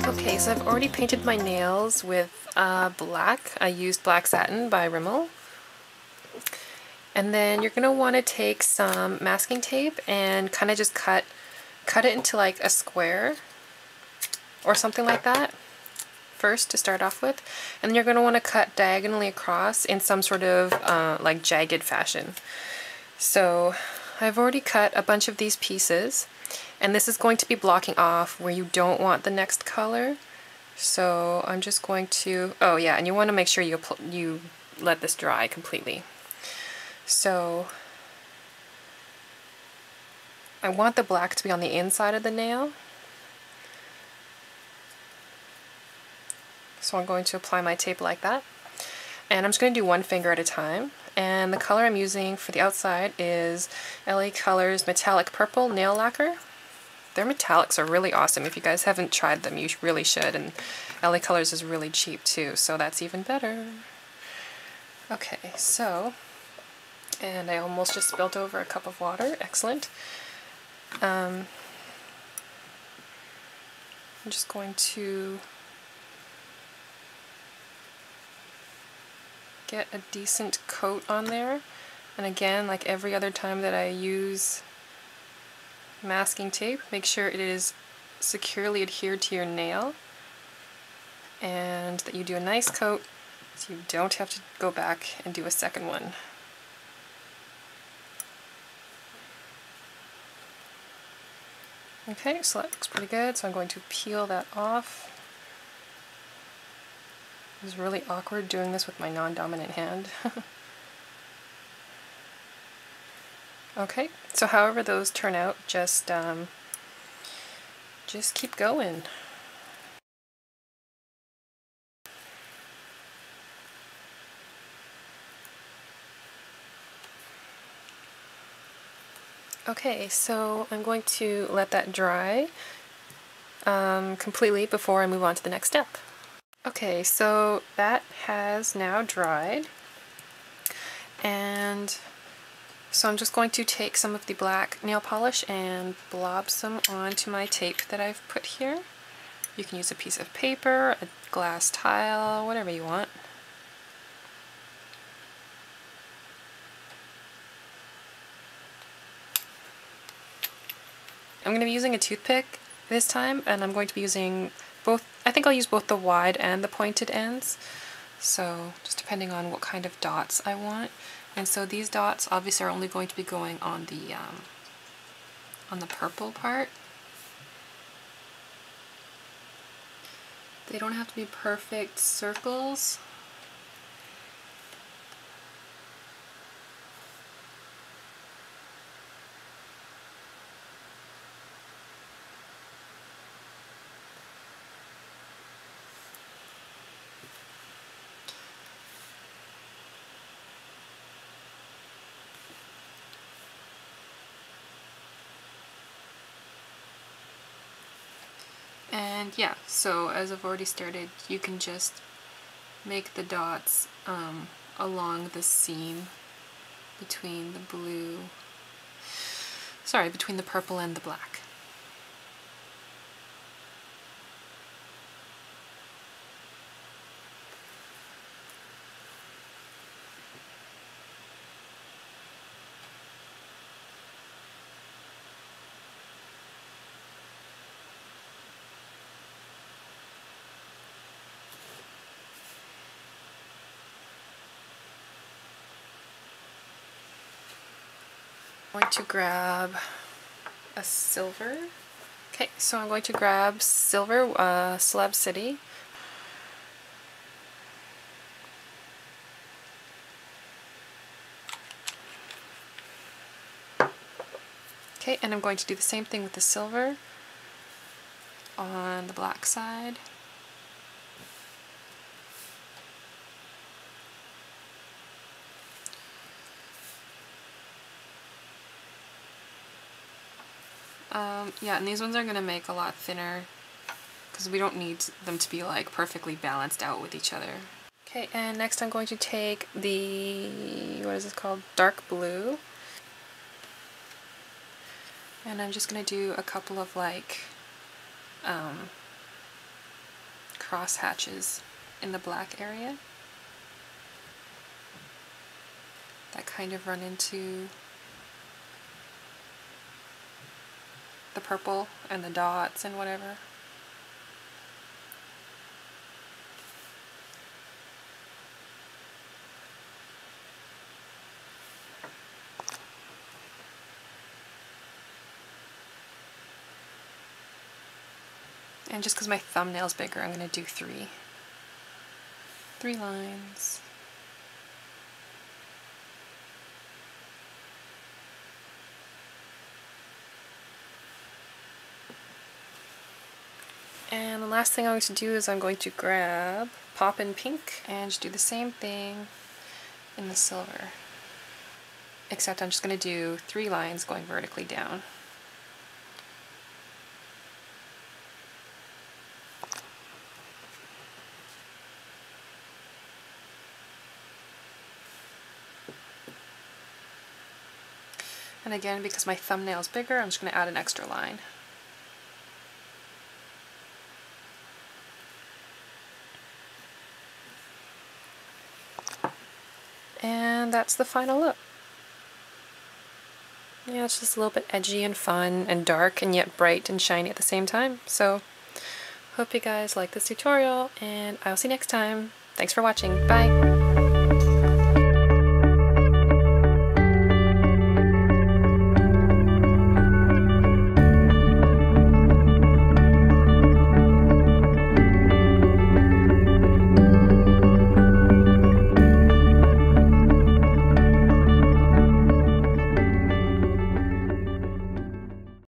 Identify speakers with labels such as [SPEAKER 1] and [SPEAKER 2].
[SPEAKER 1] Okay, so I've already painted my nails with black. I used Black Satin by Rimmel. And then you're going to want to take some masking tape and kind of just cut it into like a square or something like that first to start off with. And then you're going to want to cut diagonally across in some sort of like jagged fashion. So I've already cut a bunch of these pieces, and this is going to be blocking off where you don't want the next color. So I'm just going to, oh yeah, and you want to make sure you let this dry completely. So I want the black to be on the inside of the nail. So I'm going to apply my tape like that. And I'm just going to do one finger at a time. And the color I'm using for the outside is LA Colors Metallic Purple Nail Lacquer. Their metallics are really awesome. If you guys haven't tried them, you really should. And LA Colors is really cheap too, so that's even better. Okay, so, and I almost just spilled over a cup of water. Excellent. I'm just going to get a decent coat on there. And again, like every other time that I use masking tape, make sure it is securely adhered to your nail and that you do a nice coat so you don't have to go back and do a second one. Okay, so that looks pretty good, so I'm going to peel that off. It was really awkward doing this with my non-dominant hand. Okay, so however those turn out, just keep going. Okay, so I'm going to let that dry completely before I move on to the next step. Okay, so that has now dried, and so I'm just going to take some of the black nail polish and blob some onto my tape that I've put here. You can use a piece of paper, a glass tile, whatever you want. I'm going to be using a toothpick this time, and I'm going to be using both. I think I'll use both the wide and the pointed ends, so just depending on what kind of dots I want. And so these dots obviously are only going to be going on the purple part. They don't have to be perfect circles. And yeah, so as I've already started, you can just make the dots along the seam between the between the purple and the black. I'm going to grab a silver. Okay, so I'm going to grab silver Celeb City. Okay, and I'm going to do the same thing with the silver on the black side. Yeah, and these ones are going to make a lot thinner because we don't need them to be like perfectly balanced out with each other. Okay, and next I'm going to take the, what is this called? Dark blue. And I'm just going to do a couple of like cross hatches in the black area that kind of run into the purple and the dots and whatever. And just because my thumbnail's bigger, I'm going to do three lines. And the last thing I'm going to do is I'm going to grab Poppin' Pink and just do the same thing in the silver. Except I'm just going to do 3 lines going vertically down. And again, because my thumbnail's bigger, I'm just going to add an extra line. And that's the final look. Yeah, it's just a little bit edgy and fun and dark and yet bright and shiny at the same time. So, hope you guys like this tutorial, and I'll see you next time. Thanks for watching. Bye!